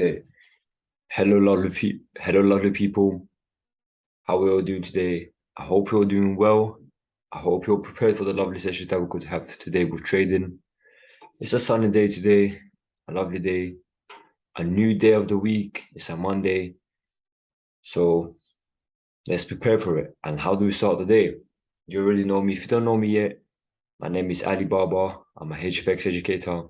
Okay. Hello, lovely people. How are we all doing today? I hope you're all doing well. I hope you're prepared for the lovely session that we could have today with trading. It's a sunny day today, a lovely day, a new day of the week. It's a Monday. So let's prepare for it. And how do we start the day? You already know me. If you don't know me yet, my name is Ali Baba. I'm a HFX educator.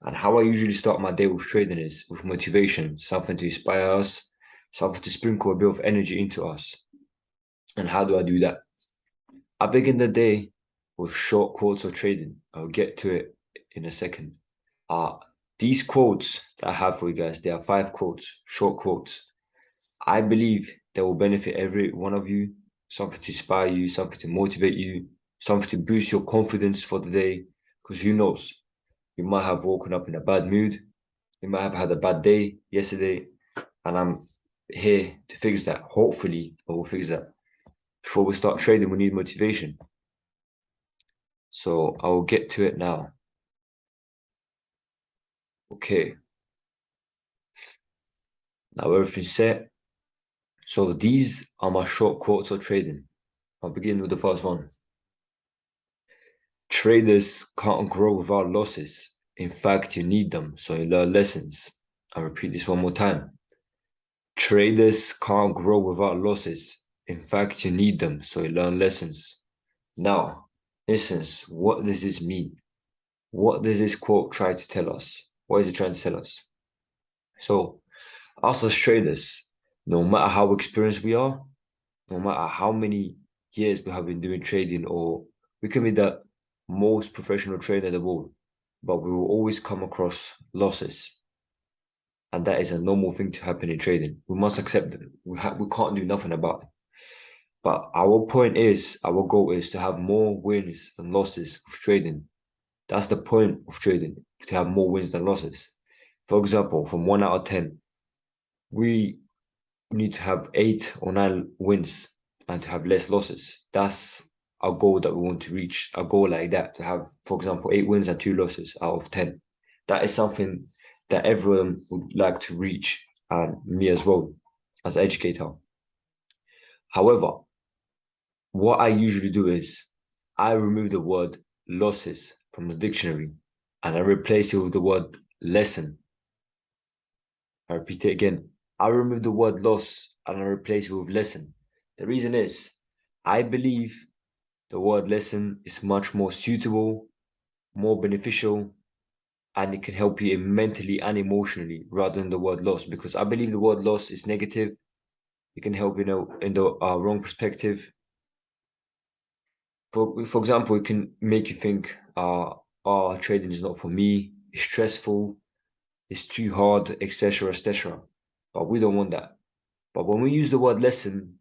And how I usually start my day with trading is with motivation, something to inspire us, something to sprinkle a bit of energy into us. And how do I do that? I begin the day with short quotes of trading. I'll get to it in a second. Uh, these quotes that I have for you guys, there are 5 quotes, short quotes. I believe they will benefit every one of you, something to inspire you, something to motivate you, something to boost your confidence for the day. Because who knows, you might have woken up in a bad mood, you might have had a bad day yesterday, and I'm here to fix that. Hopefully, I will fix that. Before we start trading, we need motivation. So I will get to it now. Okay. Now everything's set. So these are my short quotes of trading. I'll begin with the first one. Traders can't grow without losses. In fact, you need them, so you learn lessons. I'll repeat this one more time. Traders can't grow without losses. In fact, you need them, so you learn lessons. Now, essence, what does this mean? What does this quote try to tell us? What is it trying to tell us? So, us as traders, no matter how experienced we are, no matter how many years we have been doing trading, or we can be the most professional trader in the world, but we will always come across losses. And that is a normal thing to happen in trading. We must accept them. We can't do nothing about it. But our goal is to have more wins than losses of trading. That's the point of trading, to have more wins than losses. For example, from 1 out of 10, we need to have 8 or 9 wins and to have less losses. That's a goal that we want to reach. A goal like that, to have, for example, 8 wins and 2 losses out of 10. That is something that everyone would like to reach, and me as well, as an educator. However, what I usually do is I remove the word losses from the dictionary and I replace it with the word lesson. I repeat it again. I remove the word loss and I replace it with lesson. The reason is I believe the word lesson is much more suitable, more beneficial, and it can help you mentally and emotionally rather than the word loss, because I believe the word loss is negative. It can help, in the wrong perspective. For example, it can make you think, trading is not for me, it's stressful, it's too hard, etc., etc. But we don't want that. But when we use the word lesson,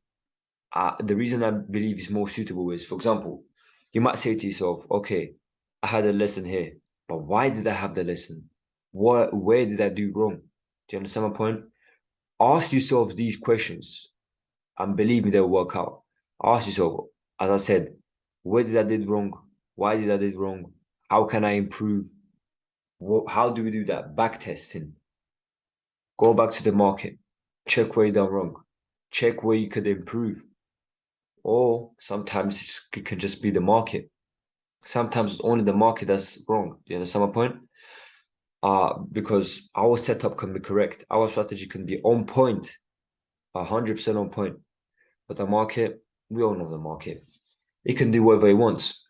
the reason I believe it's more suitable is, for example, you might say to yourself, okay, I had a lesson here, but why did I have the lesson? Where did I do wrong? Do you understand my point? Ask yourselves these questions and believe me, they'll work out. Ask yourself, as I said, where did I did wrong? Why did I did wrong? How can I improve? How do we do that? Back testing. Go back to the market. Check where you done wrong. Check where you could improve. Or sometimes it can just be the market. Sometimes it's only the market that's wrong. Do you understand my point? Because our setup can be correct. Our strategy can be on point, 100% on point. But the market, we all know the market. It can do whatever it wants.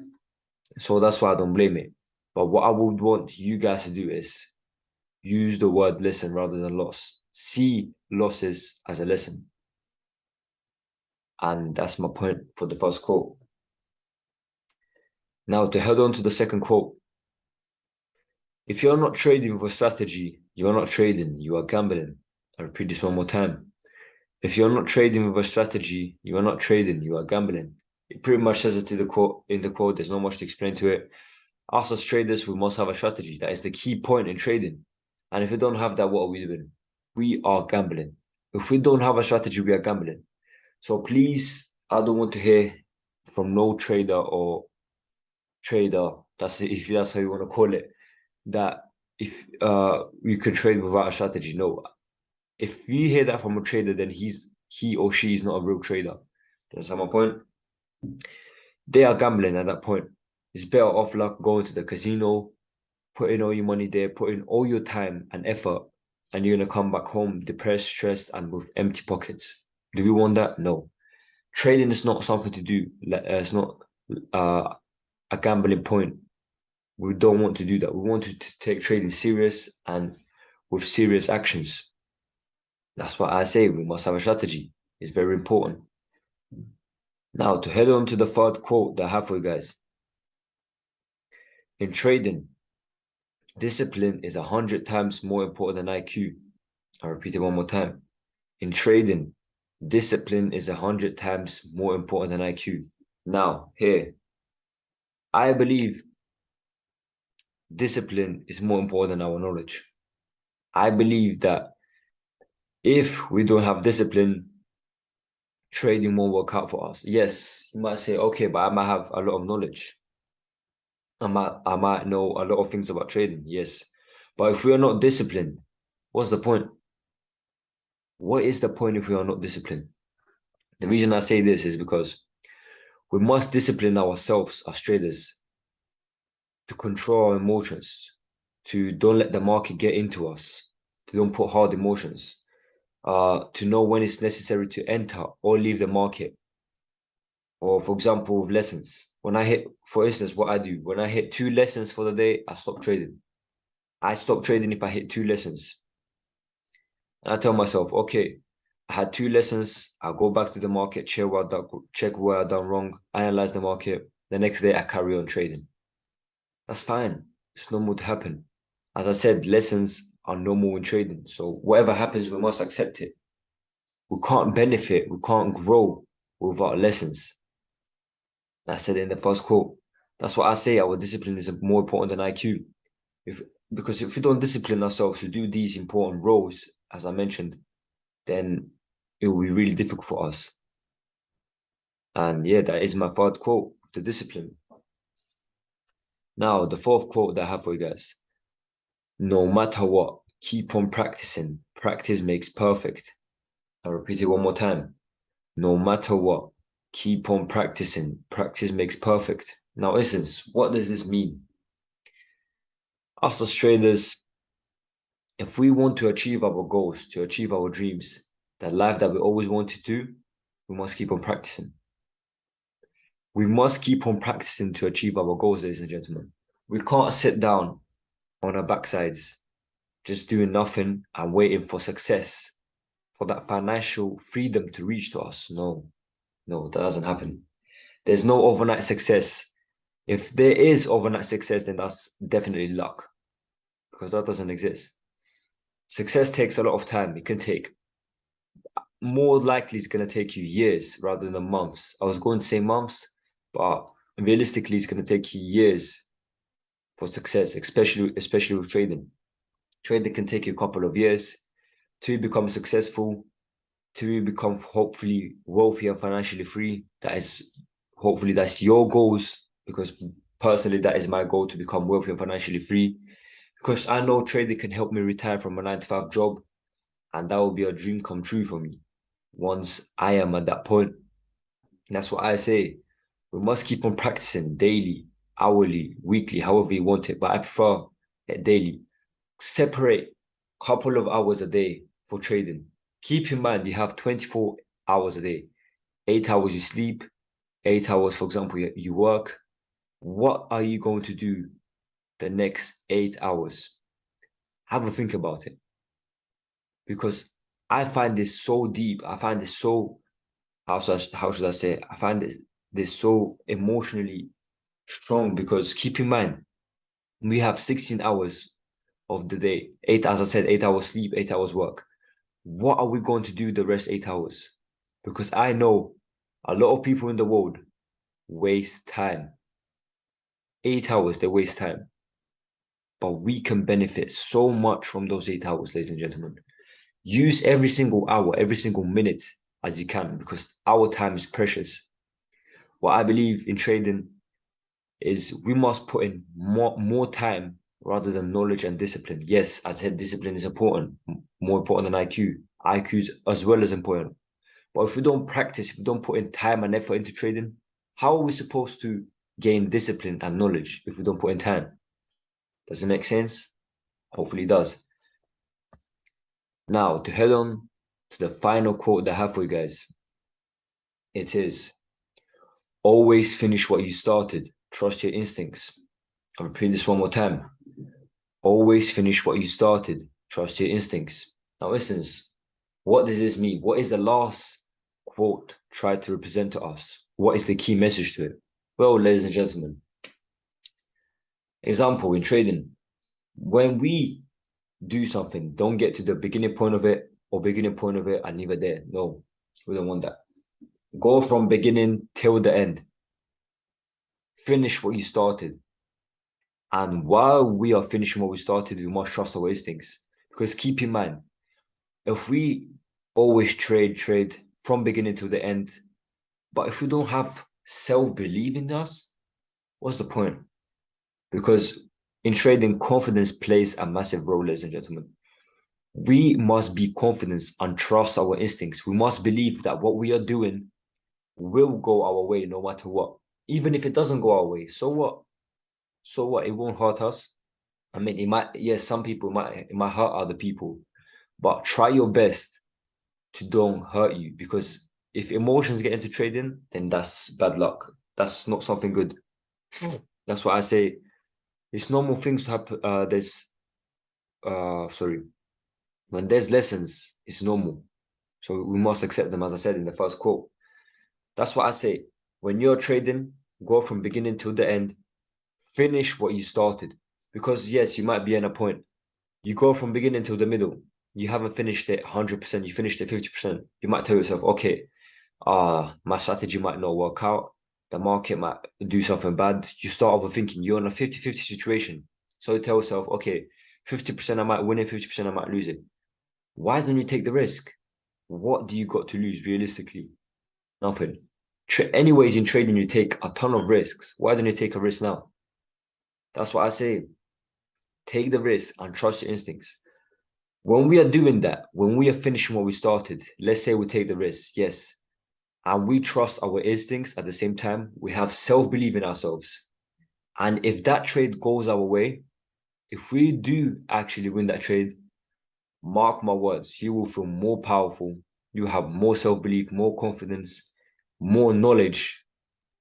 So that's why I don't blame it. But what I would want you guys to do is use the word lesson rather than loss. See losses as a lesson. And that's my point for the first quote. Now, to head on to the second quote. If you're not trading with a strategy, you are not trading, you are gambling. I repeat this one more time. If you're not trading with a strategy, you are not trading, you are gambling. It pretty much says it in the quote. There's not much to explain to it. Us as traders, we must have a strategy. That is the key point in trading. And if we don't have that, what are we doing? We are gambling. If we don't have a strategy, we are gambling. So please, I don't want to hear from no trader or trader, if that's how you want to call it, that if you can trade without a strategy. No, If you hear that from a trader, then he or she is not a real trader. That's my point. They are gambling at that point. It's better off like going to the casino, putting all your money there, putting all your time and effort, and you're gonna come back home depressed, stressed, and with empty pockets. Do we want that? No. Trading is not something to do. It's not uh, a gambling point. We don't want to do that. We want to take trading serious and with serious actions. That's why I say we must have a strategy. It's very important. Now, to head on to the third quote that I have for you guys. In trading, discipline is 100 times more important than IQ. I'll repeat it one more time. In trading, discipline is 100 times more important than IQ. Now, here, I believe discipline is more important than our knowledge. I believe that if we don't have discipline, trading won't work out for us. Yes, you might say, okay, but I might have a lot of knowledge. I might know a lot of things about trading, yes. But if we are not disciplined, what's the point? What is the point if we are not disciplined? The reason I say this is because we must discipline ourselves as traders to control our emotions, to don't let the market get into us, to don't put hard emotions, to know when it's necessary to enter or leave the market. Or for example, with lessons, when I hit, for instance, what I do, when I hit 2 lessons for the day, I stop trading. I stop trading if I hit 2 lessons. And I tell myself, okay, I had 2 lessons. I'll go back to the market, check where I done wrong, analyze the market. The next day, I carry on trading. That's fine. It's normal to happen. As I said, lessons are normal in trading. So whatever happens, we must accept it. We can't benefit, we can't grow without lessons. I said it in the first quote. That's what I say. Our discipline is more important than IQ. Because if we don't discipline ourselves to do these important roles, as I mentioned, then it will be really difficult for us. And yeah, that is my third quote, the discipline. Now, the fourth quote that I have for you guys. No matter what, keep on practicing. Practice makes perfect. I'll repeat it one more time. No matter what, keep on practicing. Practice makes perfect. Now, essence, what does this mean? Us as traders, if we want to achieve our goals, to achieve our dreams, that life that we always wanted to, we must keep on practicing. We must keep on practicing to achieve our goals, ladies and gentlemen. We can't sit down on our backsides, just doing nothing and waiting for success, for that financial freedom to reach to us. No, that doesn't happen. There's no overnight success. If there is overnight success, then that's definitely luck, because that doesn't exist. Success takes a lot of time. It can take, more likely it's going to take you years rather than months. I was going to say months, but realistically, it's going to take you years for success, especially with trading. Trading can take you a couple of years to become successful, to become hopefully wealthy and financially free. Hopefully that's your goals, because personally, that is my goal, to become wealthy and financially free. Because I know trading can help me retire from a 9-to-5 job, and that will be a dream come true for me once I am at that point. And that's what I say. We must keep on practicing daily, hourly, weekly, however you want it, but I prefer it daily. Separate a couple of hours a day for trading. Keep in mind you have 24 hours a day. 8 hours you sleep, 8 hours, for example, you work. What are you going to do the next 8 hours? Have a think about it. Because I find this so deep. I find this so, how should I say it? I find this so emotionally strong, because keep in mind, we have 16 hours of the day. 8, as I said, 8 hours sleep, 8 hours work. What are we going to do the rest 8 hours? Because I know a lot of people in the world waste time. 8 hours, they waste time. But we can benefit so much from those 8 hours, ladies and gentlemen. Use every single hour, every single minute as you can, because our time is precious. What I believe in trading is we must put in more time rather than knowledge and discipline. Yes, as I said, discipline is important. more important than IQ. IQ is as well as important. But if we don't practice, if we don't put in time and effort into trading, how are we supposed to gain discipline and knowledge if we don't put in time? Does it make sense? Hopefully it does. Now, to head on to the final quote that I have for you guys. It is, always finish what you started. Trust your instincts. I'll repeat this one more time. Always finish what you started. Trust your instincts. Now, listen, what does this mean? What is the last quote tried to represent to us? What is the key message to it? Well, ladies and gentlemen, example in trading, when we do something, don't get to the beginning point of it or beginning point of it and leave it there. No, we don't want that. Go from beginning till the end. Finish what you started. And while we are finishing what we started, we must trust our instincts. Because keep in mind, if we always trade from beginning to the end, but if we don't have self-belief in us, what's the point? Because in trading, confidence plays a massive role, ladies and gentlemen. We must be confident and trust our instincts. We must believe that what we are doing will go our way no matter what. Even if it doesn't go our way, so what? So what? It won't hurt us. I mean, it might, yes, some people it might hurt other people, but try your best to don't hurt you, because if emotions get into trading, then that's bad luck. That's not something good. That's why I say it's normal things to happen. When there's lessons, it's normal. So we must accept them, as I said in the first quote. That's what I say. When you're trading, go from beginning till the end. Finish what you started. Because yes, you might be in a point. You go from beginning till the middle. You haven't finished it 100%. You finished it 50%. You might tell yourself, okay, my strategy might not work out. The market might do something bad. You start overthinking. You're in a 50-50 situation. So you tell yourself, okay, 50% I might win it, 50% I might lose it. Why don't you take the risk? What do you got to lose realistically? Nothing. Anyways, in trading, you take a ton of risks. Why don't you take a risk now? That's what I say. Take the risk and trust your instincts. When we are doing that, when we are finishing what we started, let's say we take the risk, yes, and we trust our instincts at the same time, we have self-belief in ourselves. And if that trade goes our way, if we do actually win that trade, mark my words, you will feel more powerful. You have more self-belief, more confidence, more knowledge,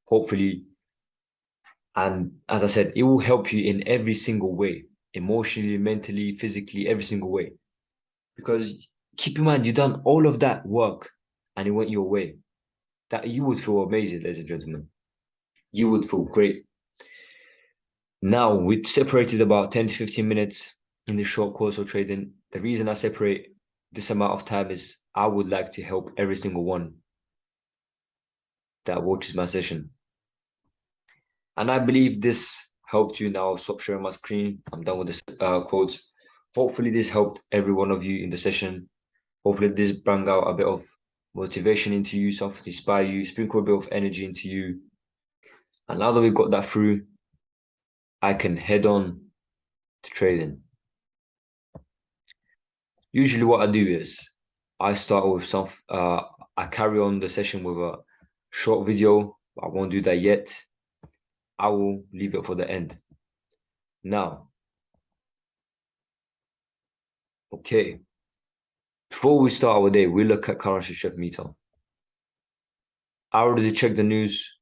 hopefully. And as I said, it will help you in every single way, emotionally, mentally, physically, every single way. Because keep in mind, you've done all of that work and it went your way. That you would feel amazing, ladies and gentlemen. You would feel great. Now, we separated about 10 to 15 minutes in the short course of trading. The reason I separate this amount of time is I would like to help every single one that watches my session. And I believe this helped you. Now, stop sharing my screen. I'm done with this quotes. Hopefully, this helped every one of you in the session. Hopefully, this brought out a bit of motivation into you, something to inspire you, sprinkle a bit of energy into you. And now that we got that through, I can head on to trading. Usually what I do is I start with I carry on the session with a short video. I won't do that yet. I will leave it for the end. Now, okay. Before we start our day, we look at currency strength meter. I already checked the news.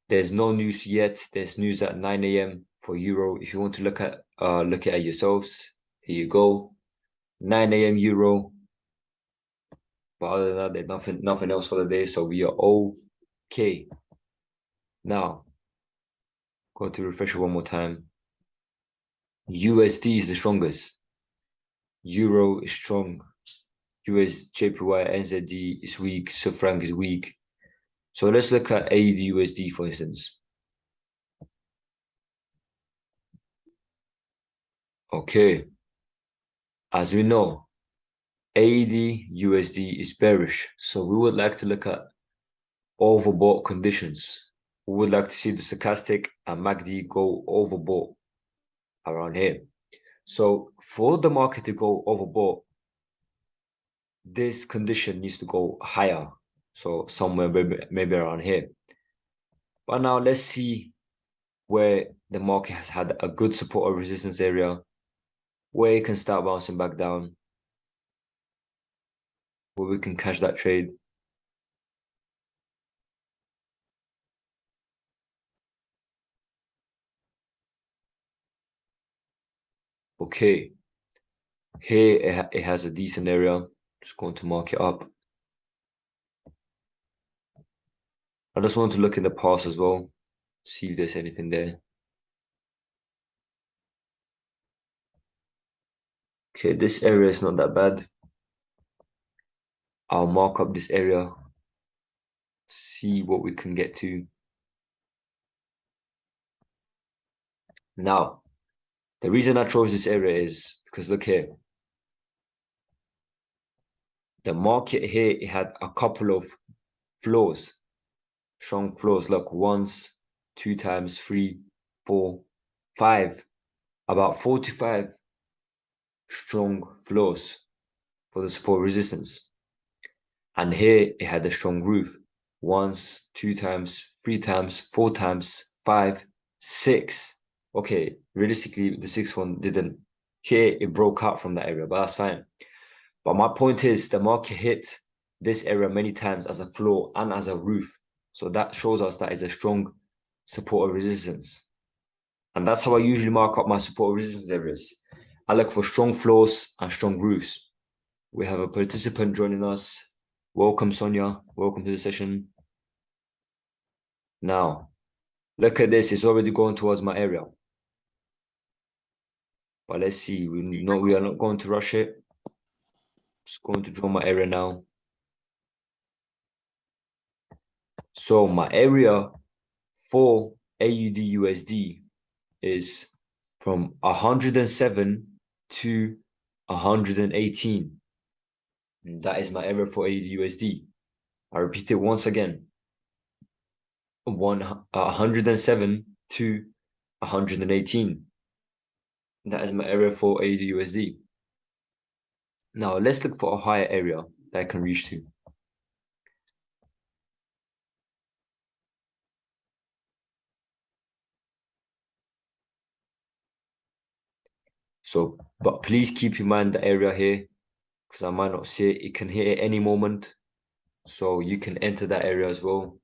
There's no news yet. There's news at 9 a.m. for Euro. If you want to look at it yourselves, here you go. 9 a.m. Euro. But other than that, there's nothing else for the day. So we are okay. Now, go to refresh it one more time. USD is the strongest. Euro is strong. US JPY NZD is weak. Swiss franc is weak. So let's look at AUD USD, for instance. Okay. As we know, AUD USD is bearish. So we would like to look at overbought conditions. We would like to see the stochastic and MACD go overbought around here. So for the market to go overbought, this condition needs to go higher. So somewhere maybe around here. But now let's see where the market has had a good support or resistance area, where it can start bouncing back down, where we can catch that trade. Okay, here it has a decent area. Just going to mark it up. I just want to look in the past as well, see if there's anything there. Okay, this area is not that bad. I'll mark up this area, see what we can get to. Now, the reason I chose this area is because look here. The market here, it had a couple of floors, strong floors. Look, once, two times, 3, 4, 5, about 45 strong floors for the support resistance. And here it had a strong roof. Once, two times, 3 times, 4 times, 5, 6. Okay, realistically, the 6th one didn't. Here it broke out from that area, but that's fine. But my point is the market hit this area many times as a floor and as a roof. So that shows us that it's a strong support or resistance. And that's how I usually mark up my support or resistance areas. I look for strong floors and strong roofs. We have a participant joining us. Welcome, Sonia. Welcome to the session. Now, look at this. It's already going towards my area. But let's see. We are not going to rush it. Just going to draw my area now. So my area for AUD USD is from 107 to 118. And that is my area for AUD USD. I repeat it once again. 107 to 118. That is my area for AUD USD. Now let's look for a higher area that I can reach to. So, but please keep in mind the area here, because I might not see it. It can hit at any moment. So you can enter that area as well.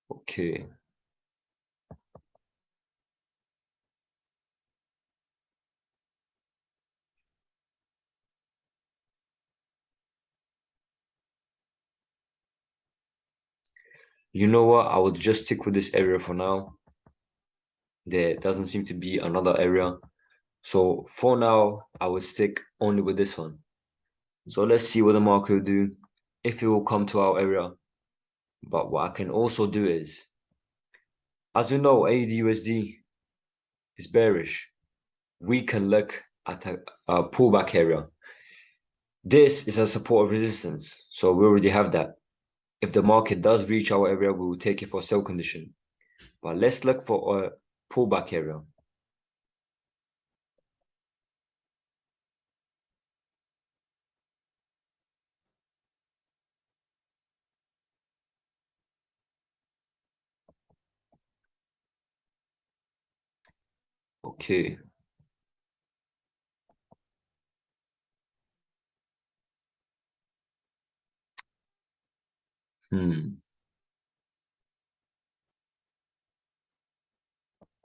Okay. You know what? I would just stick with this area for now. There doesn't seem to be another area. So for now, I would stick only with this one. So let's see what the market will do, if it will come to our area. But what I can also do is, as we know, AUD USD is bearish. We can look at a pullback area. This is a support of resistance. So we already have that. If the market does reach our area, we will take it for sell condition. But let's look for a pullback area. Okay.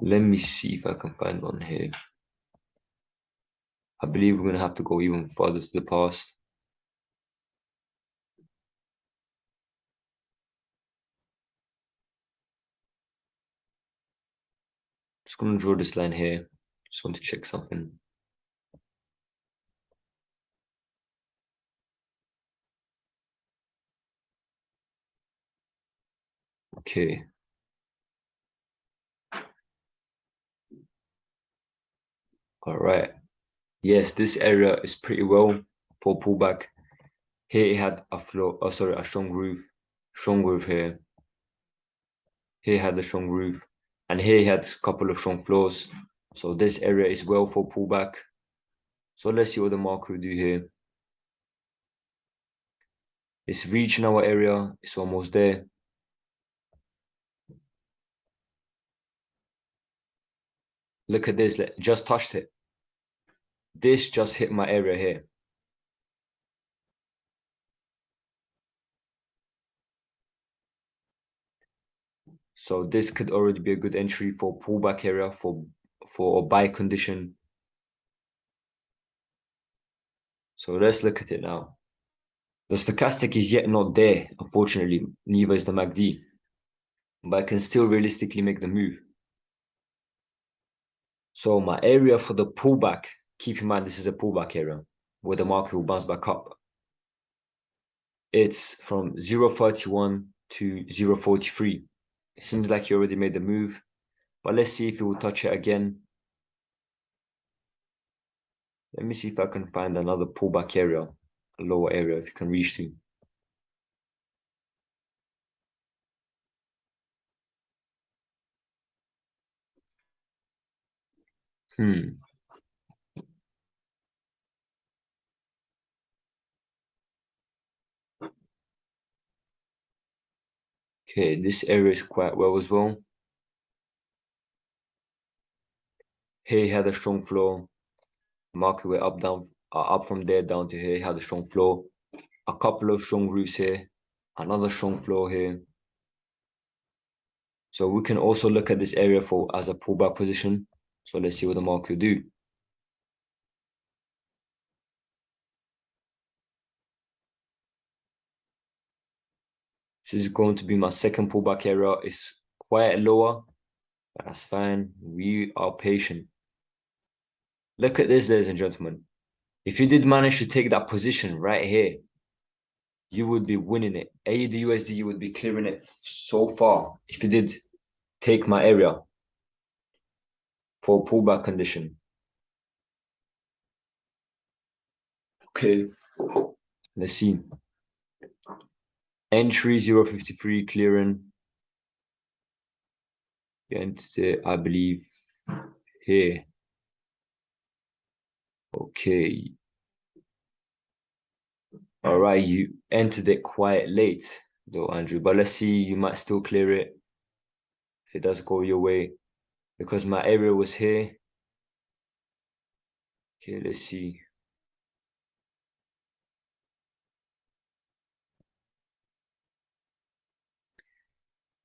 Let me see if I can find one here. I believe we're going to have to go even further to the past. Just going to draw this line here. Just want to check something. Okay. All right. Yes, this area is pretty well for pullback. Here it had a floor, a strong roof here. Here had a strong roof, and here he had a couple of strong floors. So this area is well for pullback. So let's see what the market will do here. It's reaching our area. It's almost there. Look at this. Just touched it. This just hit my area here. So this could already be a good entry for pullback area for a buy condition. So let's look at it now. The stochastic is yet not there, unfortunately. Neither is the MACD. But I can still realistically make the move. So my area for the pullback, keep in mind this is a pullback area where the market will bounce back up. It's from 0.31 to 0.43. It seems like you already made the move, but let's see if it will touch it again. Let me see if I can find another pullback area, a lower area if you can reach to. Okay, this area is quite well as well. Here had a strong flow. Market went up, down, up from there down to here, had a strong flow. A couple of strong routes here, another strong flow here. So we can also look at this area for as a pullback position. So let's see what the market will do. This is going to be my second pullback area. It's quite lower, but that's fine. We are patient. Look at this, ladies and gentlemen. If you did manage to take that position right here, you would be winning it. AUD you would be clearing it so far if you did take my area for a pullback condition. Okay, let's see. Entry 0.53 clearing. And I believe here. Okay. All right, you entered it quite late though, Andrew, but let's see, you might still clear it if it does go your way because my area was here. Okay, let's see.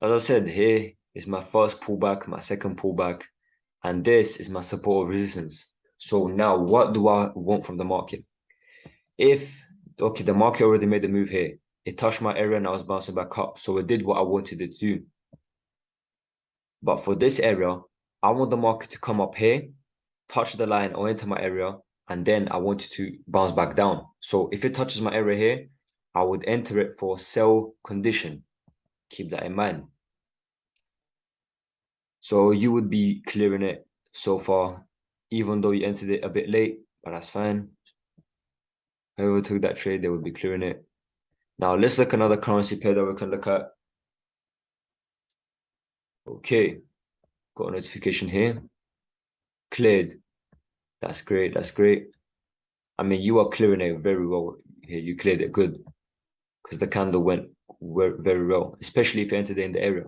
As I said, here is my first pullback, my second pullback, and this is my support of resistance. So now what do I want from the market? Okay, the market already made the move here. It touched my area and I was bouncing back up. So it did what I wanted it to do. But for this area, I want the market to come up here, touch the line or enter my area, and then I want it to bounce back down. So if it touches my area here, I would enter it for sell condition. Keep that in mind. So you would be clearing it so far, even though you entered it a bit late, but that's fine. Whoever took that trade, they would be clearing it. Now let's look at another currency pair that we can look at. Okay, got a notification here. Cleared. That's great. That's great. I mean, you are clearing it very well here. You cleared it good because the candle went very well, especially if you entered in the area.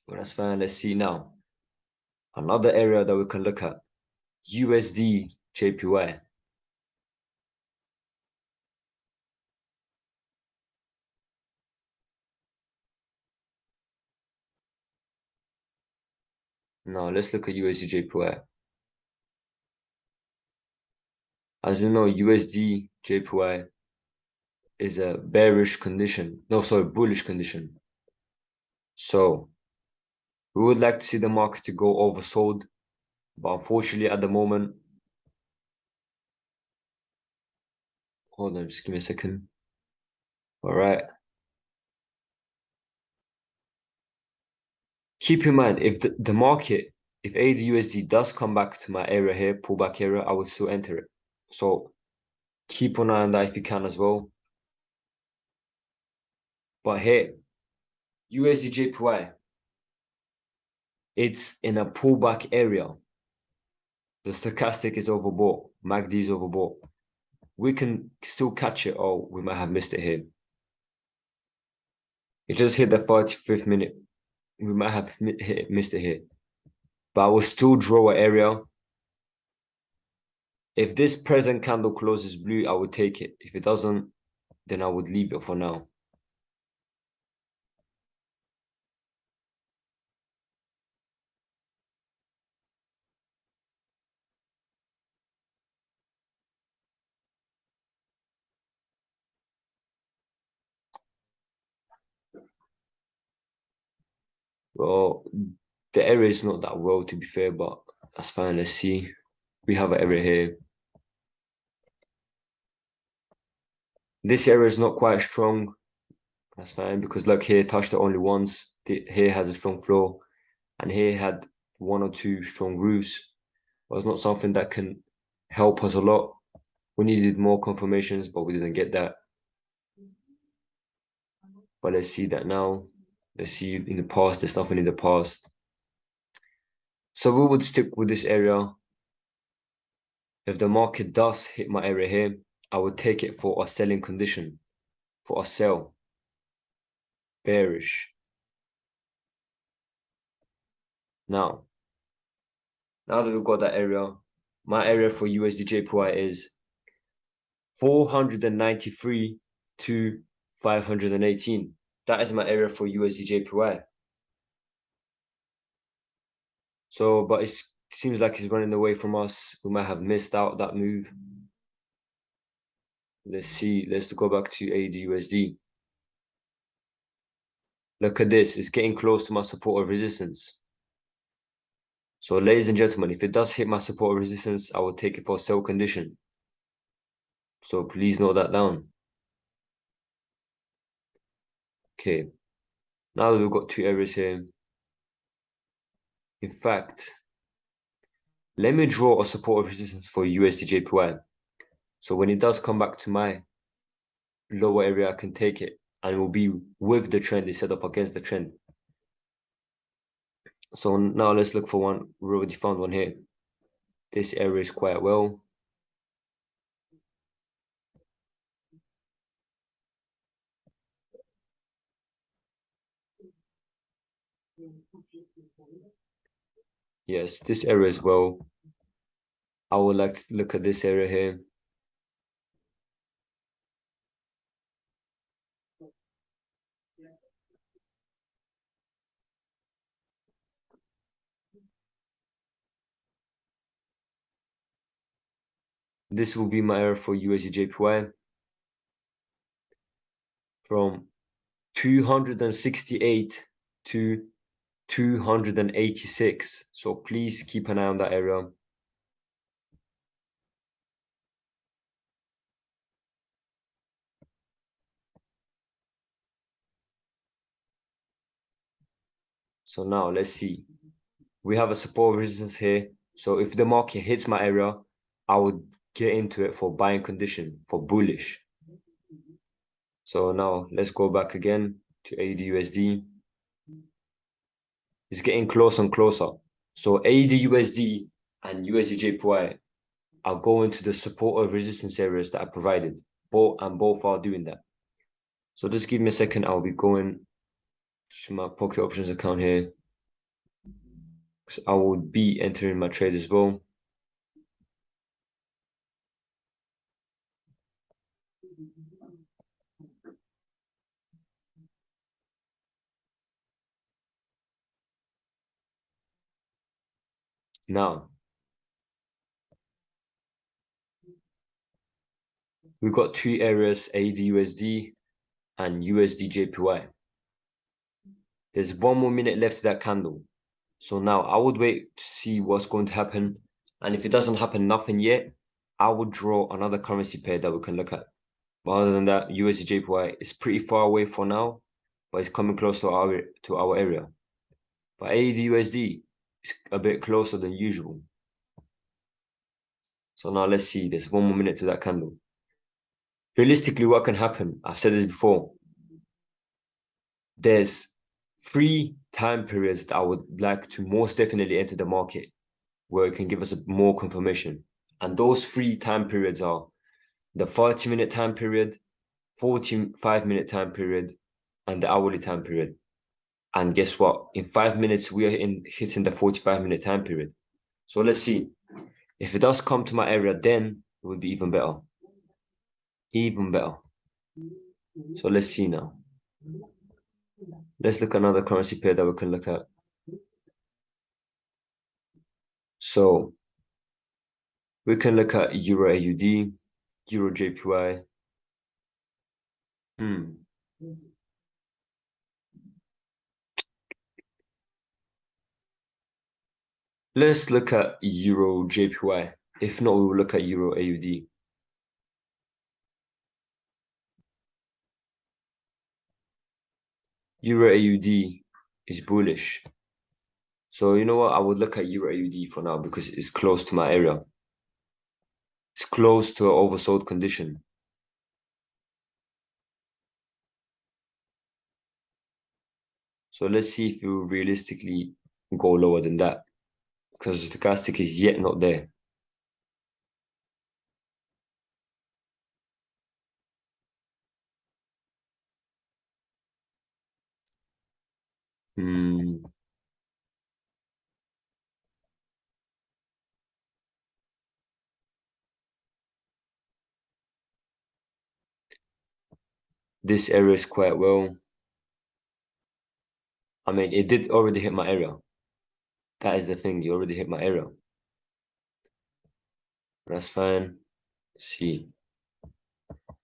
Well, that's fine. Let's see now. Another area that we can look at. USD JPY. Now let's look at USD JPY. As you know, USD JPY is a bearish condition. No, sorry, bullish condition. So we would like to see the market to go oversold, but unfortunately at the moment, hold on, just give me a second. All right. Keep in mind, if the market, if AUD does come back to my area here, pullback area, I would still enter it. So keep an eye on that if you can as well. But here, USD JPY, it's in a pullback area. The stochastic is overbought. MACD is overbought. We can still catch it. Oh, we might have missed it here. It just hit the 45th minute. We might have missed it here. But I will still draw an area. If this present candle closes blue, I would take it. If it doesn't, then I would leave it for now. Well, the area is not that well, to be fair, but that's fine. Let's see. We have an area here. This area is not quite strong. That's fine, because look, here touched it only once. Here has a strong floor, and here had one or two strong roofs. But it's not something that can help us a lot. We needed more confirmations, but we didn't get that. But let's see that now. Let's see in the past. There's nothing in the past. So we would stick with this area. If the market does hit my area here, I would take it for a selling condition, for a sell. Bearish. Now that we've got that area, my area for USD/JPY is 493 to 518. That is my area for USD/JPY. So, but it seems like it's running away from us. We might have missed out that move. Let's see. Let's go back to AUD/USD. Look at this. It's getting close to my support or resistance. So, ladies and gentlemen, if it does hit my support or resistance, I will take it for sell condition. So please note that down. Okay. Now that we've got two areas here. In fact, let me draw a support or resistance for USD/JPY. So when it does come back to my lower area, I can take it, and it will be with the trend instead of against the trend. So now let's look for one. We already found one here. This area is quite well. Yes, this area as well. I would like to look at this area here. This will be my area for USD/JPY from 268 to 286. So please keep an eye on that area. So now let's see. We have a support resistance here. So if the market hits my area, I would get into it for buying condition, for bullish. So now let's go back again to AUD/USD. It's getting closer and closer. So AUD/USD and USD/JPY are going to the support or resistance areas that I provided. Both are doing that. So just give me a second. I'll be going to my pocket options account here. So I will be entering my trade as well. Now, we've got two areas, AUD/USD and USD/JPY. There's 1 more minute left to that candle. So now I would wait to see what's going to happen. And if it doesn't happen, nothing yet, I would draw another currency pair that we can look at. But other than that, USD/JPY is pretty far away for now, but it's coming close to our area. But AUD/USD is a bit closer than usual. So now let's see. There's 1 more minute to that candle. Realistically, what can happen? I've said this before. There's 3 time periods that I would like to most definitely enter the market, where it can give us more confirmation. And those three time periods are the 30-minute time period, 45-minute time period, and the hourly time period. And guess what? In 5 minutes, we are hitting the 45-minute time period. So let's see. If it does come to my area, then it would be even better. Even better. So let's see now. Let's look at another currency pair that we can look at. So we can look at Euro AUD, Euro JPY. Let's look at Euro JPY. If not, we will look at Euro AUD. Euro AUD is bullish. So you know what? I would look at Euro AUD for now because it's close to my area. It's close to an oversold condition. So let's see if it will realistically go lower than that, because the stochastic is yet not there. This area is quite well. I mean, it did already hit my area. That is the thing, you already hit my area. That's fine. Let's see.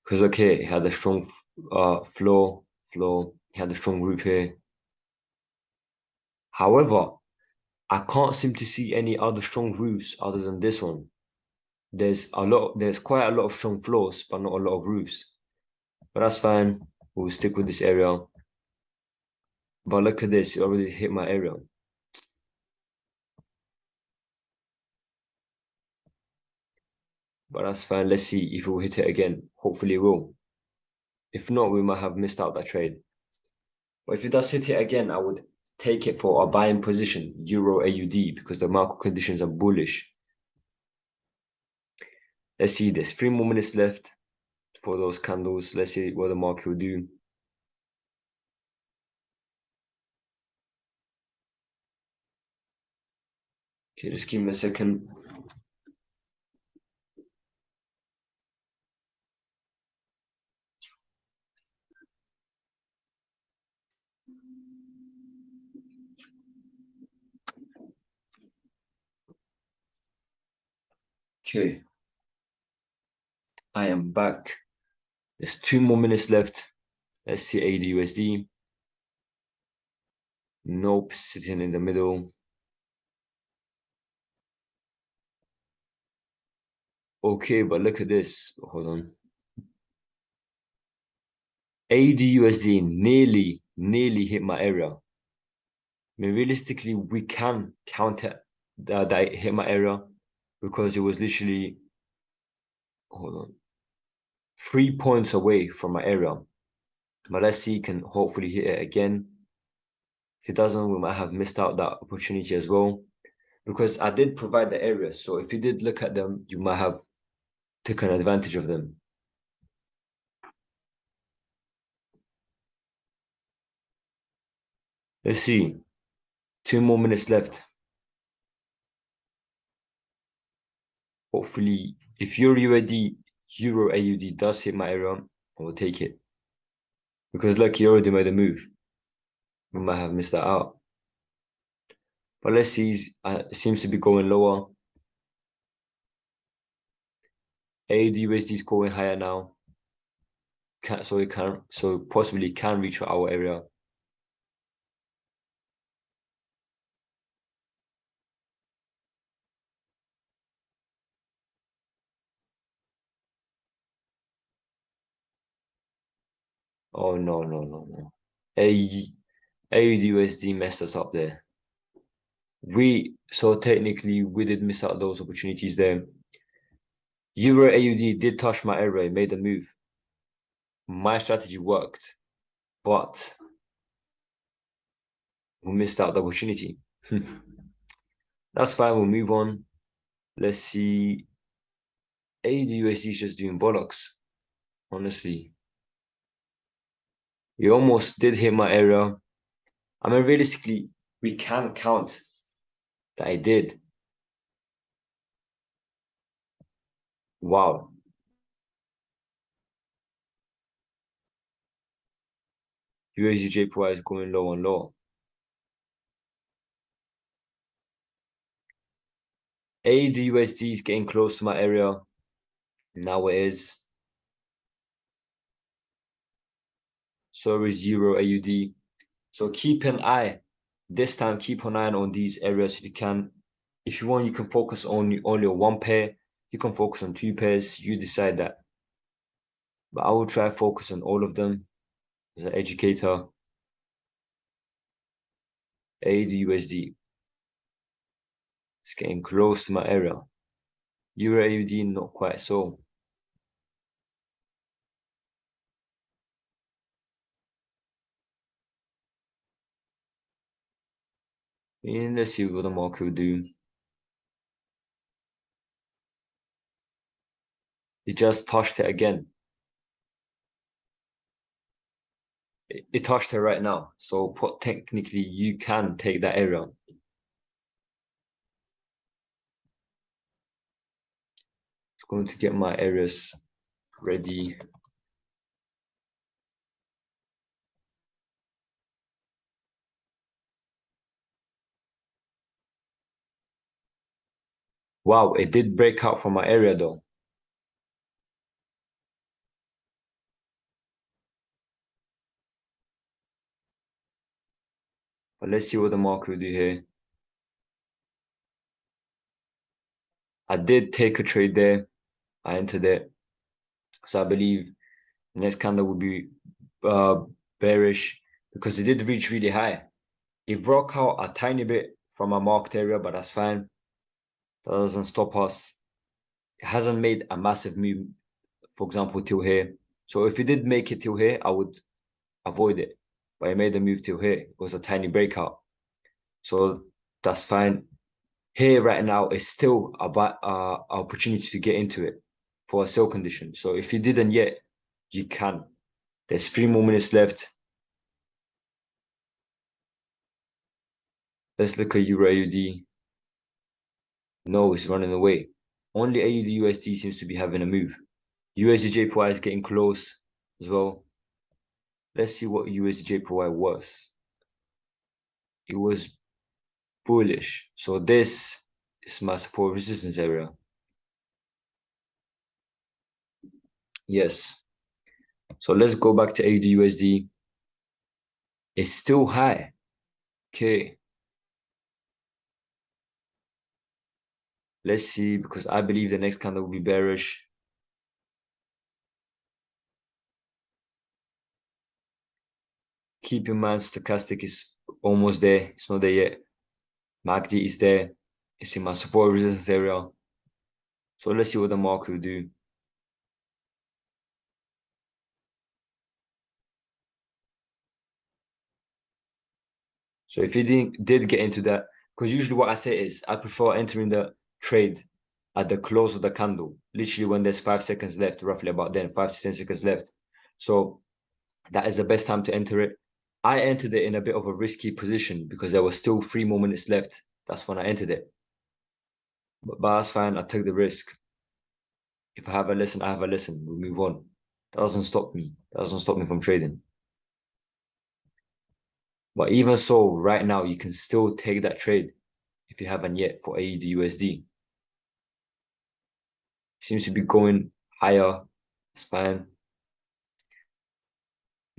Because, okay, it had a strong floor. It had a strong roof here. However, I can't seem to see any other strong roofs other than this one. There's quite a lot of strong floors, but not a lot of roofs. But that's fine. We'll stick with this area. But look at this, it already hit my area. But that's fine. Let's see if it will hit it again. Hopefully it will. If not, we might have missed out that trade. But if it does hit it again, I would take it for a buying position, Euro AUD, because the market conditions are bullish. Let's see this. 3 more minutes left for those candles. Let's see what the market will do. Okay, just give me a second. Okay. I am back. There's 2 more minutes left. Let's see AUD USD. Nope, sitting in the middle. Okay, but look at this. Hold on. AUD USD nearly hit my area. I mean, realistically, we can counter that it hit my area because it was literally, hold on, 3 points away from my area. But let's see, can hopefully hit it again. If it doesn't, we might have missed out that opportunity as well. Because I did provide the areas. So if you did look at them, you might have taken advantage of them. Let's see. 2 more minutes left. Hopefully, if Euro AUD does hit my area, I will take it. Because look, he already made a move. We might have missed that out. But let's see, it seems to be going lower. AUD USD is going higher now. So possibly can reach our area. Oh no. AUD USD messed us up there. So technically we did miss out those opportunities there. Euro AUD did touch my area, made a move. My strategy worked, but We missed out the opportunity. That's fine. We'll move on. Let's see. AUD/USD is just doing bollocks. Honestly, we almost did hit my area. I mean, realistically, we can count that I did. Wow. USD/JPY is going low and low. AUD/USD is getting close to my area. Now it is. So is Euro AUD. So keep an eye. This time, keep an eye on these areas if you can. If you want, you can focus only on one pair. You can focus on two pairs. You decide that. But I will try to focus on all of them as an educator. AUD/USD. It's getting close to my area. Euro AUD, not quite so. And let's see what the market will do. It just touched it again. It touched it right now. So technically, you can take that area. It's going to get my areas ready. Wow, it did break out from my area though. But let's see what the market will do here. I did take a trade there. I entered it. So I believe the next candle will be bearish because it did reach really high. It broke out a tiny bit from my marked area, but that's fine. That doesn't stop us. It hasn't made a massive move, for example, till here. So if it did make it till here, I would avoid it. But it made a move till here. It was a tiny breakout. So that's fine. Here right now is still a opportunity to get into it for a sell condition. So if you didn't yet, you can. There's 3 more minutes left. Let's look at Euro AUD. No, it's running away. Only AUD/USD seems to be having a move. USD/JPY is getting close as well. Let's see what USD/JPY was. It was bullish. So this is my support resistance area. Yes. So let's go back to AUD/USD. It's still high. Okay. Let's see, because I believe the next candle will be bearish. Keep in mind, stochastic is almost there. It's not there yet. MACD is there. It's in my support resistance area. So let's see what the market will do. So if you did get into that, because usually what I say is I prefer entering the trade at the close of the candle, literally when there's 5 seconds left, roughly about then, 5 to 10 seconds left. So that is the best time to enter it. I entered it in a bit of a risky position because there was still 3 more minutes left. That's when I entered it. But that's fine. I took the risk. If I have a lesson, I have a lesson. We'll move on. That doesn't stop me. That doesn't stop me from trading. But even so, right now, you can still take that trade if you haven't yet for AUD/USD. Seems to be going higher. It's fine.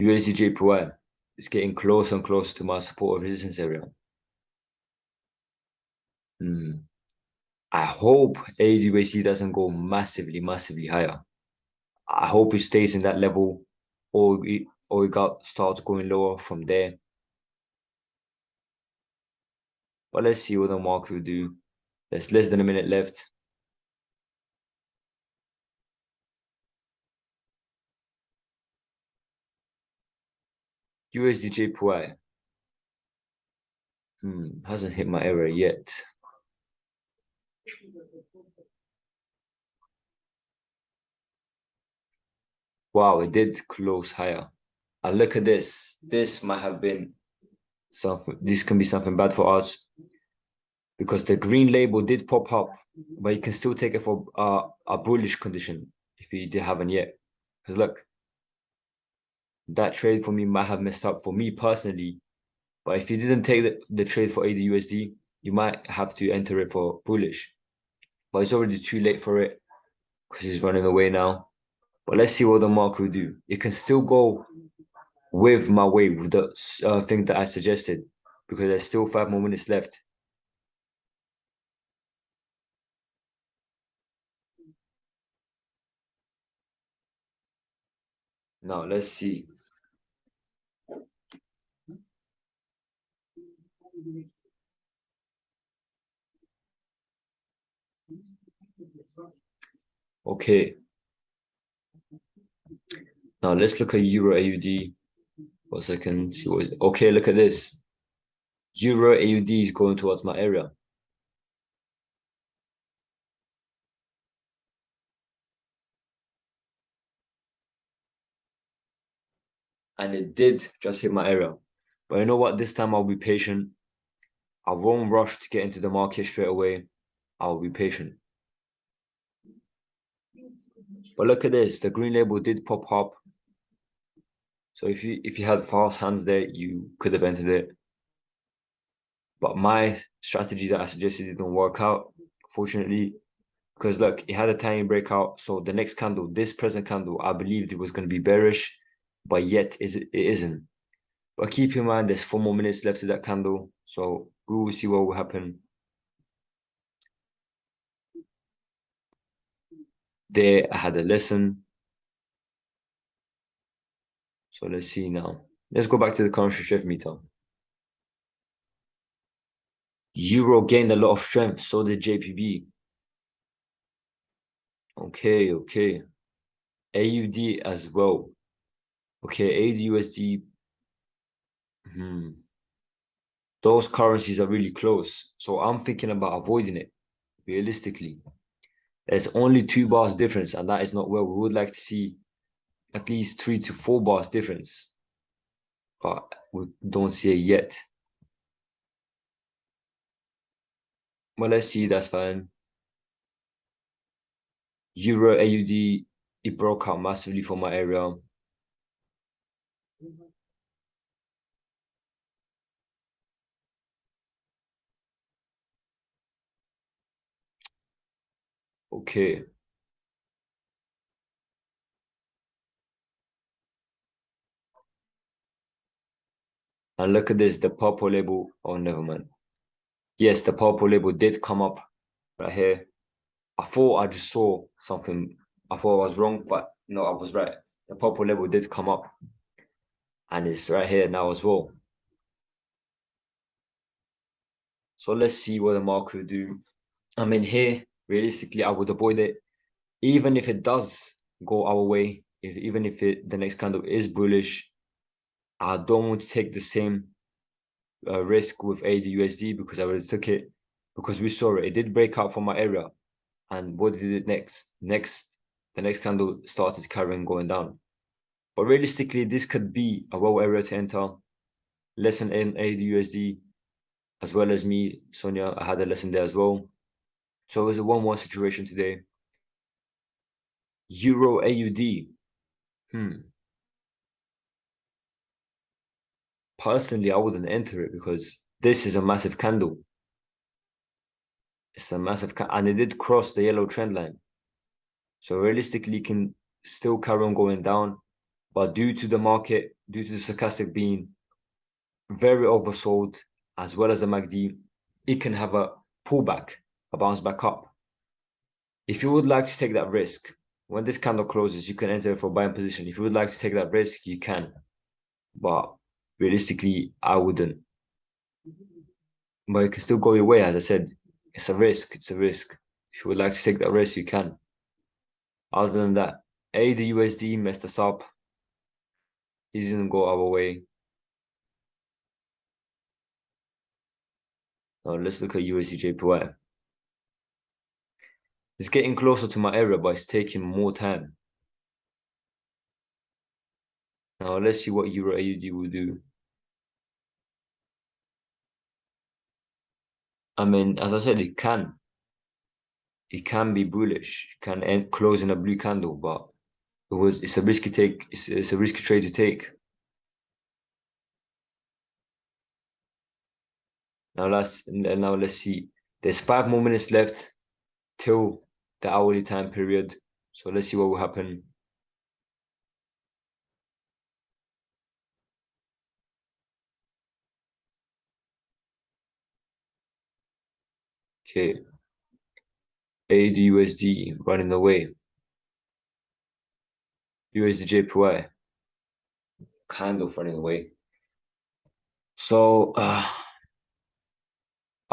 USD/JPY is getting closer and closer to my support or resistance area. I hope AUD/USD doesn't go massively, massively higher. I hope it stays in that level, or it starts going lower from there. But let's see what the market will do. There's less than a minute left. USD/JPY. Hasn't hit my area yet. Wow, it did close higher. And look at this. This might have been something. This can be something bad for us because the green label did pop up, but you can still take it for a bullish condition if you haven't yet. Because look, that trade for me might have messed up for me personally. But if you didn't take the trade for AUDUSD, you might have to enter it for bullish. But it's already too late for it because he's running away now. But let's see what the market will do. It can still go with my wave, with the thing that I suggested, because there's still 5 more minutes left. Now, let's see. Okay. Now, let's look at Euro AUD. 1 second, see what is. Okay, look at this. Euro AUD is going towards my area. And it did just hit my area. But you know what? This time I'll be patient. I won't rush to get into the market straight away. I'll be patient. But look at this. The green label did pop up. So if you had fast hands there, you could have entered it. But my strategy that I suggested didn't work out, fortunately, because look, it had a tiny breakout. So the next candle, this present candle, I believed it was going to be bearish, but yet it isn't. But keep in mind, there's 4 more minutes left of that candle. So we will see what will happen. There, I had a lesson. So let's see now. Let's go back to the currency strength meter. Euro gained a lot of strength, so did JPB. Okay, okay. AUD as well. Okay, AUDUSD. Those currencies are really close. So I'm thinking about avoiding it, realistically. There's only 2 bars difference, and that is not well. We would like to see at least 3 to 4 bars difference. But we don't see it yet. Well, let's see, that's fine. Euro AUD, it broke out massively for my area. Okay. And look at this, the purple label. Oh, never mind. Yes, the purple label did come up right here. I thought I just saw something. I thought I was wrong, but no, I was right. The purple label did come up. And it's right here now as well. So let's see what the market will do. I mean, here, realistically, I would avoid it. Even if it does go our way, even if the next candle is bullish, I don't want to take the same risk with AUDUSD because I already took it. Because we saw it. It did break out from my area. And what did it next? The next candle started carrying going down. But realistically, this could be a well area to enter. Lesson in AUDUSD, as well as me, Sonia, I had a lesson there as well. So it was a 1-1 situation today. Euro AUD. Personally, I wouldn't enter it because this is a massive candle. It's a massive and it did cross the yellow trend line. So realistically, it can still carry on going down. But due to the market, due to the stochastic being very oversold, as well as the MACD, it can have a pullback, a bounce back up. If you would like to take that risk, when this candle closes, you can enter for buying position. If you would like to take that risk, you can. But realistically, I wouldn't. But it can still go your way, as I said. It's a risk. It's a risk. If you would like to take that risk, you can. Other than that, the USD messed us up. It didn't go our way. Now let's look at USD/JPY. It's getting closer to my area, but it's taking more time. Now let's see what Euro AUD will do. I mean, as I said, it can be bullish. It can close in a blue candle, but it's a risky take. It's a risky trade to take. Now let's see. There's 5 more minutes left till the hourly time period. So let's see what will happen. Okay. AUD USD running away. USD JPY kind of running away. So I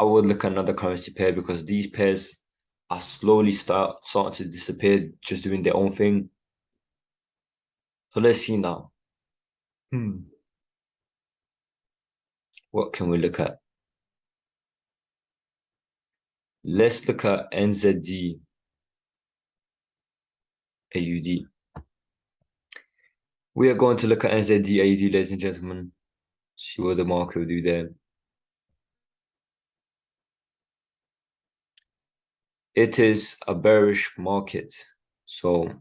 would look at another currency pair because these pairs are slowly starting to disappear, just doing their own thing. So let's see now. What can we look at? Let's look at NZD AUD. We are going to look at NZD AUD, ladies and gentlemen. See what the market will do there. It is a bearish market. So,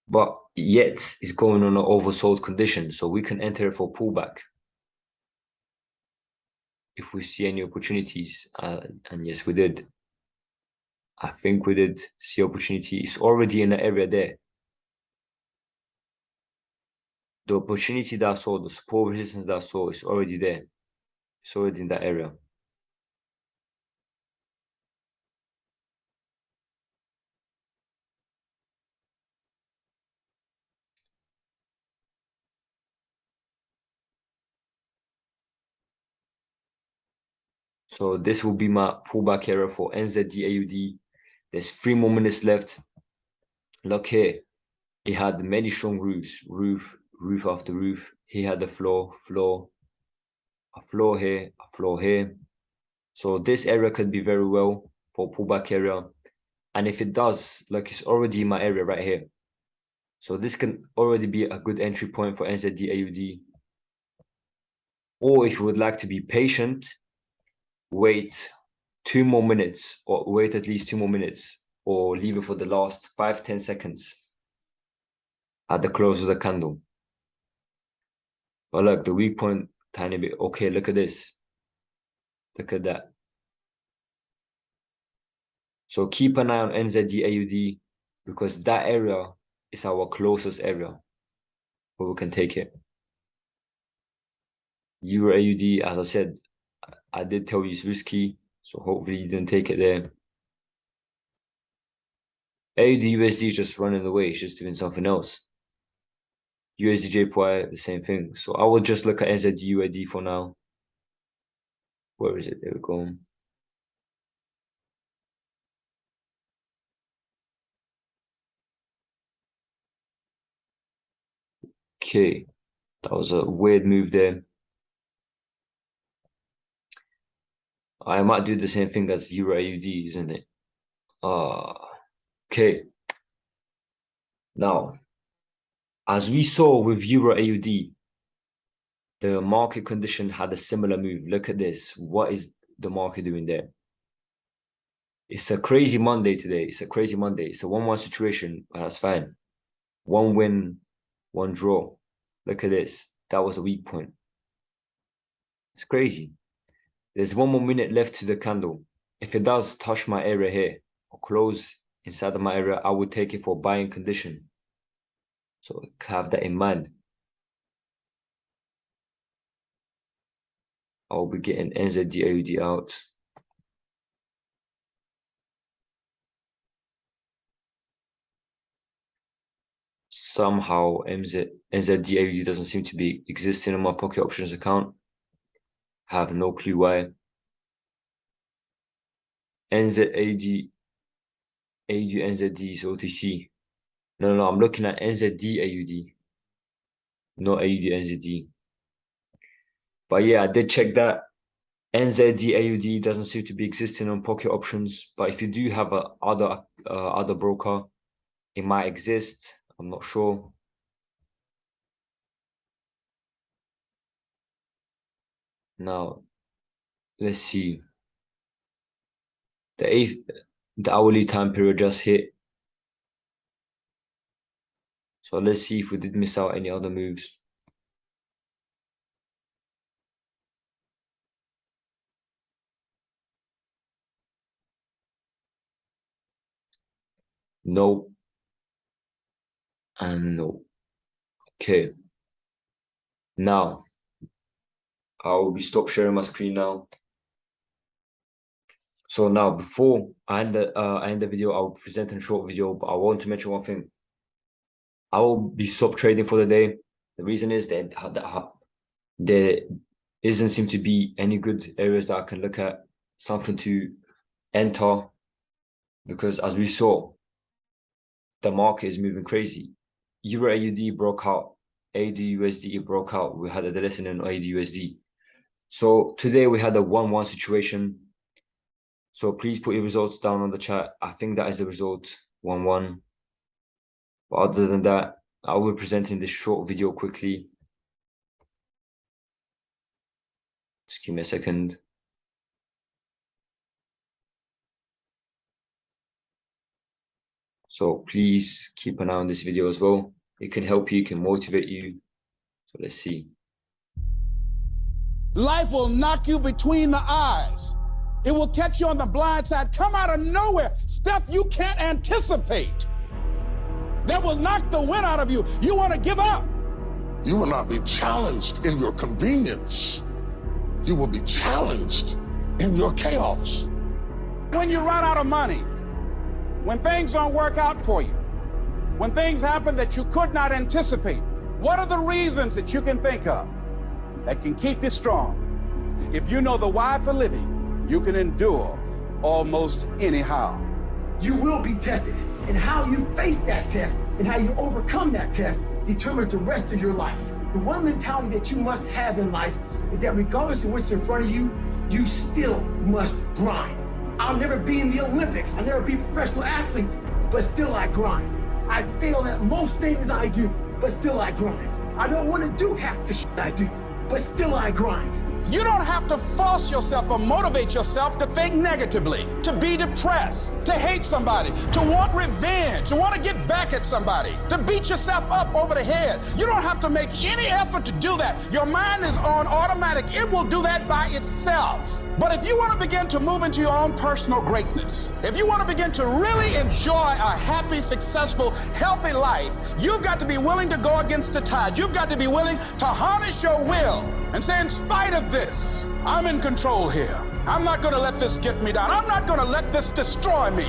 but yet it's going on an oversold condition. So we can enter it for pullback if we see any opportunities. And yes, we did. I think we did see opportunity. It's already in the area there. The opportunity that I saw, the support resistance that I saw is already there. It's already in that area. So this will be my pullback area for NZD AUD. There's 3 more minutes left. Look here. He had many strong roofs, roof after roof. He had the floor, a floor here, a floor here. So this area could be very well for pullback area. And if it does, like it's already in my area right here. So this can already be a good entry point for NZD AUD. Or if you would like to be patient, wait 2 more minutes or wait at least 2 more minutes or leave it for the last 5-10 seconds at the close of the candle. But look, the weak point, tiny bit. Okay, look at this. Look at that. So keep an eye on NZD AUD because that area is our closest area where we can take it. Euro AUD, as I said, I did tell you it's risky, so hopefully you didn't take it there. AUD USD is just running away, it's just doing something else. USD JPY, the same thing. So I will just look at NZD UAD for now. Where is it? There we go. Okay, that was a weird move there. I might do the same thing as Euro AUD, isn't it? Okay. Now, as we saw with Euro AUD, the market condition had a similar move. Look at this. What is the market doing there? It's a crazy Monday today. It's a crazy Monday. It's a 1-1 situation, but that's fine. 1 win, 1 draw. Look at this. That was a weak point. It's crazy. There's 1 more minute left to the candle. If it does touch my area here or close inside of my area, I would take it for buying condition. So have that in mind. I'll be getting NZD AUD out. Somehow NZD AUD doesn't seem to be existing on my pocket options account. I have no clue why. NZAD AUD NZD is OTC. No, I'm looking at NZD AUD, not AUD NZD. But yeah, I did check that. NZD AUD doesn't seem to be existing on pocket options, but if you do have a other broker, it might exist. I'm not sure. Now, let's see. The hourly time period just hit. So let's see if we did miss out any other moves. No. And no. Okay. Now, I will be stop sharing my screen now. So now, before I end the video, I will present a short video, but I want to mention one thing. I will be stop trading for the day. The reason is that there isn't seem to be any good areas that I can look at, something to enter, because as we saw, the market is moving crazy. Euro AUD broke out, AUD USD broke out. We had a lesson in AUD USD. So today we had a 1-1 situation. So please put your results down on the chat. I think that is the result, 1-1. But other than that, I will be presenting this short video quickly. Just give me a second. So please keep an eye on this video as well. It can help you, it can motivate you. So let's see. Life will knock you between the eyes. It will catch you on the blind side, come out of nowhere, stuff you can't anticipate. That will knock the wind out of you. You want to give up. You will not be challenged in your convenience. You will be challenged in your chaos. When you run out of money, when things don't work out for you, when things happen that you could not anticipate, what are the reasons that you can think of that can keep you strong? If you know the why for living, you can endure almost anyhow. You will be tested, and how you face that test and how you overcome that test determines the rest of your life. The one mentality that you must have in life is that regardless of what's in front of you, you still must grind. I'll never be in the Olympics, I'll never be a professional athlete, but still I grind. I fail at most things I do, but still I grind. I don't want to do half the shit I do, but still I grind. You don't have to force yourself or motivate yourself to think negatively, to be depressed, to hate somebody, to want revenge, to want to get back at somebody, to beat yourself up over the head. You don't have to make any effort to do that. Your mind is on automatic. It will do that by itself. But if you want to begin to move into your own personal greatness, if you want to begin to really enjoy a happy, successful, healthy life, you've got to be willing to go against the tide. You've got to be willing to harness your will and say, in spite of this, I'm in control here. I'm not going to let this get me down. I'm not going to let this destroy me.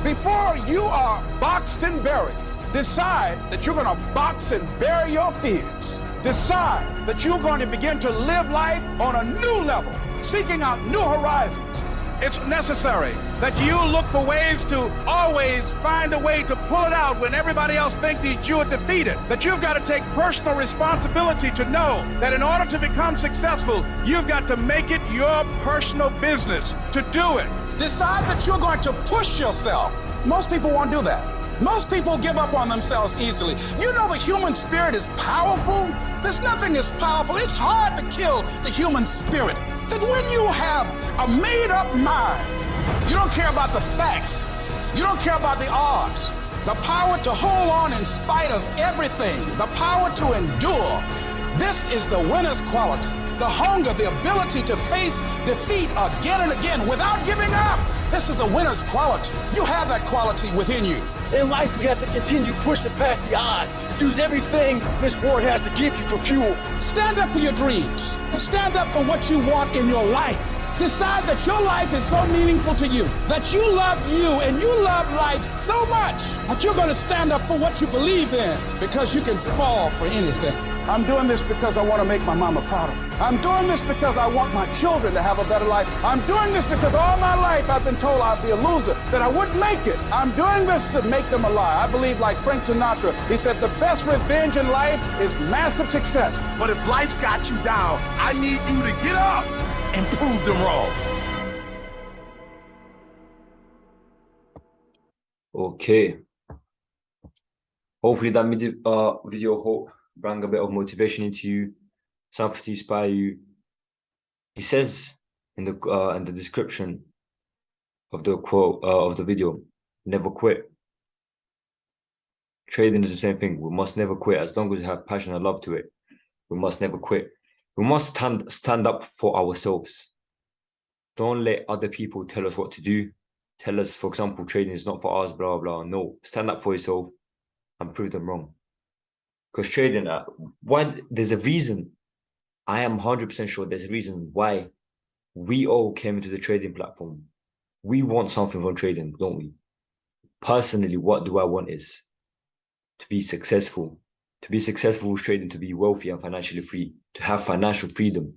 Before you are boxed and buried, decide that you're going to box and bury your fears. Decide that you're going to begin to live life on a new level, seeking out new horizons. It's necessary that you look for ways to always find a way to pull it out when everybody else thinks that you are defeated. That you've got to take personal responsibility to know that in order to become successful, you've got to make it your personal business to do it. Decide that you're going to push yourself. Most people won't do that. Most people give up on themselves easily. You know the human spirit is powerful. There's nothing as powerful. It's hard to kill the human spirit. That when you have a made-up mind, you don't care about the facts. You don't care about the odds. The power to hold on in spite of everything. The power to endure. This is the winner's quality. The hunger, the ability to face defeat again and again without giving up. This is a winner's quality. You have that quality within you. In life, we have to continue pushing past the odds. Use everything this world has to give you for fuel. Stand up for your dreams. Stand up for what you want in your life. Decide that your life is so meaningful to you, that you love you and you love life so much that you're going to stand up for what you believe in, because you can fall for anything. I'm doing this because I want to make my mama proud of me. I'm doing this because I want my children to have a better life. I'm doing this because all my life I've been told I'd be a loser, that I wouldn't make it. I'm doing this to make them a lie. I believe, like Frank Sinatra, he said the best revenge in life is massive success. But if life's got you down, I need you to get up. and prove them wrong. Okay. Hopefully that video bring a bit of motivation into you, something to inspire you. He says in the description of the quote of the video, never quit. Trading is the same thing. We must never quit. As long as we have passion and love to it, we must never quit. We must stand up for ourselves. Don't let other people tell us what to do. Tell us, for example, trading is not for us, blah, blah. No, stand up for yourself and prove them wrong. Because trading, there's a reason. I am 100% sure there's a reason why we all came into the trading platform. We want something from trading, don't we? Personally, what do I want is to be successful. To be successful with trading, to be wealthy and financially free, to have financial freedom.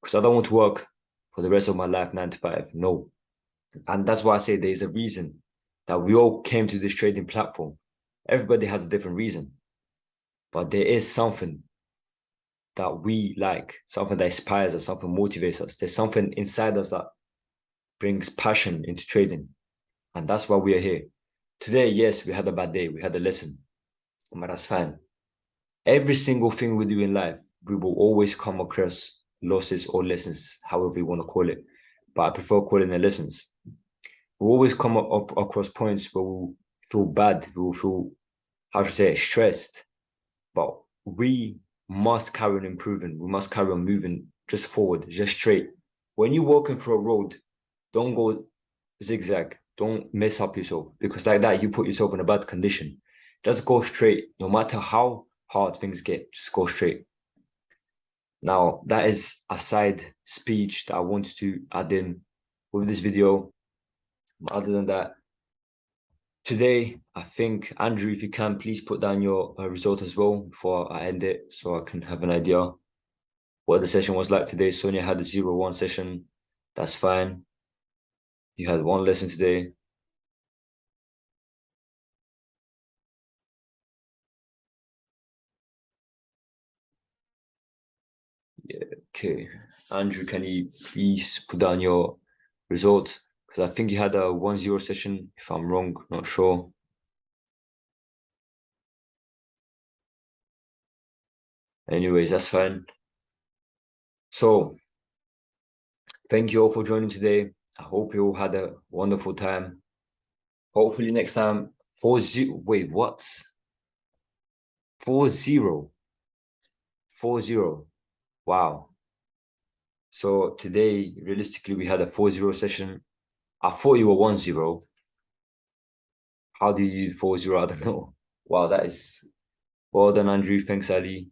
Because I don't want to work for the rest of my life 9 to 5. No. And that's why I say there's a reason that we all came to this trading platform. Everybody has a different reason. But there is something that we like, something that inspires us, something motivates us. There's something inside us that brings passion into trading. And that's why we are here. Today, yes, we had a bad day. We had a lesson. But that's fine. Every single thing we do in life, we will always come across losses or lessons, however you want to call it. But I prefer calling it lessons. We'll always come up across points where we'll feel bad. We'll feel, how should I say, stressed. But we must carry on improving. We must carry on moving just forward, just straight. When you're walking through a road, don't go zigzag. Don't mess up yourself, because like that, you put yourself in a bad condition. Just go straight. No matter how hard things get, just go straight. Now, that is a side speech that I wanted to add in with this video. But other than that, today, I think, Andrew, if you can, please put down your result as well before I end it, so I can have an idea what the session was like today. Sonia had a 0-1 session. That's fine. You had one lesson today. Yeah, okay. Andrew, can you please put down your result? Because I think you had a 1-0 session, if I'm wrong, not sure. Anyways, that's fine. So, thank you all for joining today. I hope you all had a wonderful time. Hopefully next time, 4-0. Wait, what? 4-0. 4-0. Wow. So today, realistically, we had a 4-0 session. I thought you were 1-0. How did you do 4-0? I don't know. Wow, that is well done, Andrew. Thanks, Ali.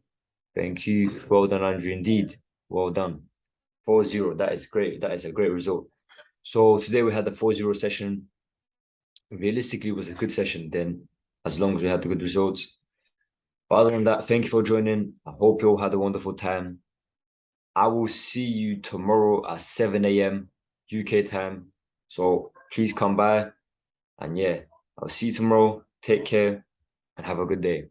Thank you. Well done, Andrew. Indeed. Well done. 4-0. That is great. That is a great result. So today we had the 4-0 session. Realistically, it was a good session then, as long as we had the good results. But other than that, thank you for joining. I hope you all had a wonderful time. I will see you tomorrow at 7 a.m. UK time. So please come by. And yeah, I'll see you tomorrow. Take care and have a good day.